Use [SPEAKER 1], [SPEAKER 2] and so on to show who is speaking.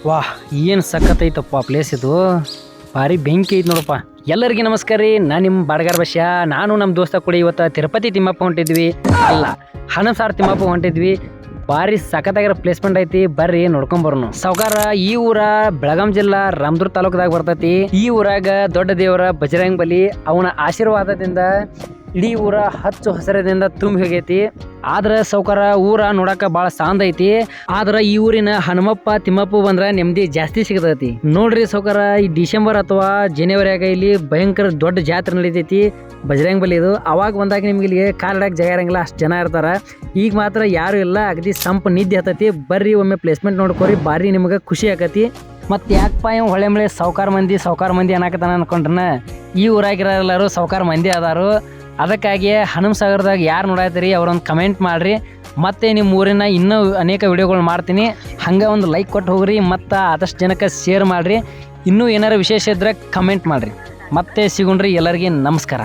[SPEAKER 1] ವಾಹ್ ಏನು ಸಖತ್ತೈತಪ್ಪ ಪ್ಲೇಸ್ ಇದು. ಭಾರಿ ಬೆಂಕಿ ಐತೆ ನೋಡಪ್ಪ. ಎಲ್ಲರಿಗೆ ನಮಸ್ಕಾರ ರೀ, ನಾನು ನಿಮ್ಮ ಬಾಡಗಾರ ಬಸ್ಯ. ನಾನು ನಮ್ಮ ದೋಸ್ತ ಕೂಡ ಇವತ್ತು ತಿರುಪತಿ ತಿಮ್ಮಪ್ಪ ಹೊಂಟಿದ್ವಿ, ಅಲ್ಲ ಹಣಸಾರ್ ತಿಮ್ಮಪ್ಪ ಹೊಂಟಿದ್ವಿ. ಭಾರಿ ಸಖತ್ತಾಗಿರೋ ಪ್ಲೇಸ್ಮೆಂಟ್ ಐತಿ, ಬರ್ರಿ ನೋಡ್ಕೊಂಬರ್ನು. ಸಾವ್ಕಾರ, ಈ ಊರ ಬೆಳಗಾಂ ಜಿಲ್ಲಾ ರಾಮದುರ್ಗ ತಾಲೂಕದಾಗ ಬರ್ತೈತಿ. ಈ ಊರಾಗ ದೊಡ್ಡ ದೇವರ ಬಜರಂಗ ಬಲಿ ಅವನ ಆಶೀರ್ವಾದದಿಂದ ಇಡೀ ಊರ ಹಚ್ಚು ಹಸಿರದಿಂದ ತುಂಬಿ ಹೋಗೈತಿ. ಆದ್ರೆ ಸಾವ್ಕಾರ, ಊರ ನೋಡಕ ಭಾಳ ಸಾಂದ್ ಐತಿ. ಆದ್ರೆ ಈ ಊರಿನ ಹನುಮಪ್ಪ ತಿಮ್ಮಪ್ಪ ಬಂದ್ರೆ ನೆಮ್ಮದಿ ಜಾಸ್ತಿ ಸಿಗತೈತಿ. ನೋಡ್ರಿ ಸಾವ್ಕಾರ, ಈ ಡಿಸೆಂಬರ್ ಅಥವಾ ಜನವರಿಯಾಗ ಇಲ್ಲಿ ಭಯಂಕರ ದೊಡ್ಡ ಜಾತ್ರೆ ನಡೀತೈತಿ ಬಜರಂಗ ಬಲಿ ಇದು. ಅವಾಗ ಬಂದಾಗ ನಿಮ್ಗೆ ಇಲ್ಲಿಗೆ ಕಾಲಿಡಕ್ಕೆ ಜಾಗ ಇರಂಗಿಲ್ಲ, ಅಷ್ಟು ಜನ ಇರ್ತಾರ. ಈಗ ಮಾತ್ರ ಯಾರು ಇಲ್ಲ, ಅಗದಿ ಸಂಪ್ ನಿದ್ದೆ ಹತ್ತೈತಿ. ಬರ್ರಿ ಒಮ್ಮೆ ಪ್ಲೇಸ್ಮೆಂಟ್ ನೋಡ್ಕೊರಿ, ಬಾರಿ ನಿಮ್ಗೆ ಖುಷಿ ಆಕತಿ. ಮತ್ತು ಯಾಕಪ್ಪ ಇವ್ ಹೊಳೆ ಮಳೆ ಸಾವ್ಕಾರ ಮಂದಿ ಅನ್ನಕತ್ತಾನ ಅನ್ಕೊಂಡ್ರನ, ಈ ಊರಾಗಿರೋರೆಲ್ಲರೂ ಸಾವ್ಕಾರ ಮಂದಿ ಅದಾರು. ಅದಕ್ಕಾಗಿ ಹನುಮಸಾಗರದಾಗ ಯಾರು ನೋಡಾತೀರಿ ಅವ್ರೊಂದು ಕಮೆಂಟ್ ಮಾಡಿರಿ. ಮತ್ತು ನಿಮ್ಮ ಊರಿನ ಇನ್ನೂ ಅನೇಕ ವಿಡಿಯೋಗಳು ಮಾಡ್ತೀನಿ, ಹಂಗೆ ಒಂದು ಲೈಕ್ ಕೊಟ್ಟು ಹೋಗ್ರಿ ಮತ್ತು ಆದಷ್ಟು ಜನಕ್ಕೆ ಶೇರ್ ಮಾಡಿರಿ. ಇನ್ನೂ ಏನಾರು ವಿಶೇಷ ಇದ್ದರೆ ಕಮೆಂಟ್ ಮಾಡಿರಿ. ಮತ್ತೆ ಸಿಗೋಣ್ರಿ, ಎಲ್ಲರಿಗೆ ನಮಸ್ಕಾರ.